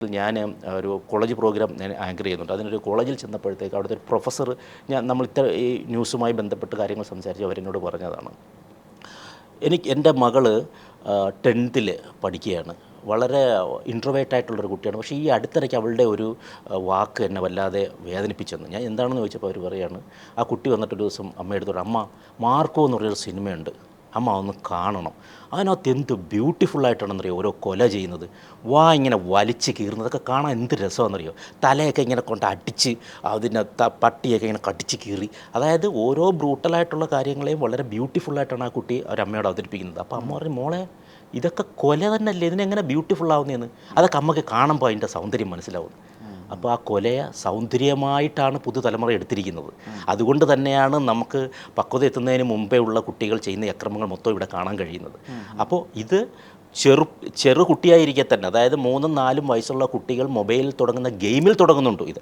ഞാൻ ഒരു college programme ഞാൻ ആങ്കർ ചെയ്യുന്നുണ്ട്. അതിനൊരു കോളേജിൽ ചെന്നപ്പോഴത്തേക്ക് അവിടുത്തെ ഒരു പ്രൊഫസർ നമ്മൾ ഈ ന്യൂസുമായി ബന്ധപ്പെട്ട് കാര്യങ്ങൾ സംസാരിച്ച് അവരെന്നോട് പറഞ്ഞതാണ്. എൻ്റെ മകള് 10th പഠിക്കുകയാണ്. വളരെ ഇൻട്രോവേർട്ട് ആയിട്ടുള്ളൊരു കുട്ടിയാണ്. പക്ഷേ ഈ അടുത്തിടയ്ക്ക് അവളുടെ ഒരു വാക്ക് എന്നെ വല്ലാതെ വേദനിപ്പിച്ചെന്ന്. ഞാൻ എന്താണെന്ന് ചോദിച്ചപ്പോൾ അവർ പറയാണ്, ആ കുട്ടി വന്നിട്ടൊരു ദിവസം അമ്മയെടുത്ത് പറഞ്ഞു, "അമ്മ, മാർക്കോ എന്ന് പറഞ്ഞൊരു സിനിമയുണ്ട്, അമ്മ ഒന്ന് കാണണം. അതിനകത്ത് എന്ത് ബ്യൂട്ടിഫുള്ളായിട്ടാണെന്നറിയോ ഓരോ കൊല ചെയ്യുന്നത്, ഇങ്ങനെ വലിച്ച് കീറുന്നത്, അതൊക്കെ കാണാൻ എന്ത് രസമാണെന്നറിയോ, തലയൊക്കെ ഇങ്ങനെ കൊണ്ട് അടിച്ച് അതിനെ പട്ടിയൊക്കെ ഇങ്ങനെ കടിച്ച് കീറി, അതായത് ഓരോ ബ്രൂട്ടലായിട്ടുള്ള കാര്യങ്ങളെയും വളരെ ബ്യൂട്ടിഫുള്ളായിട്ടാണ് ആ കുട്ടി അവരമ്മയോട് അവതരിപ്പിക്കുന്നത്." അപ്പോൾ അമ്മ പറഞ്ഞു, "മോളെ, ഇതൊക്കെ കൊല തന്നെയല്ലേ, ഇതിനെങ്ങനെ ബ്യൂട്ടിഫുൾ ആവുന്നതെന്ന്?" അതൊക്കെ അമ്മയ്ക്ക് കാണുമ്പോൾ അതിൻ്റെ സൗന്ദര്യം മനസ്സിലാവും. അപ്പോൾ ആ കൊലയെ സൗന്ദര്യമായിട്ടാണ് പുതുതലമുറ എടുത്തിരിക്കുന്നത്. അതുകൊണ്ട് തന്നെയാണ് നമുക്ക് പക്വത എത്തുന്നതിന് മുമ്പേ ഉള്ള കുട്ടികൾ ചെയ്യുന്ന അക്രമങ്ങൾ മൊത്തം ഇവിടെ കാണാൻ കഴിയുന്നത്. അപ്പോൾ ഇത് ചെറു കുട്ടിയായിരിക്കെ തന്നെ, അതായത് 3-4 വയസ്സുള്ള കുട്ടികൾ മൊബൈലിൽ തുടങ്ങുന്ന ഗെയിമിൽ തുടങ്ങുന്നുണ്ട് ഇത്.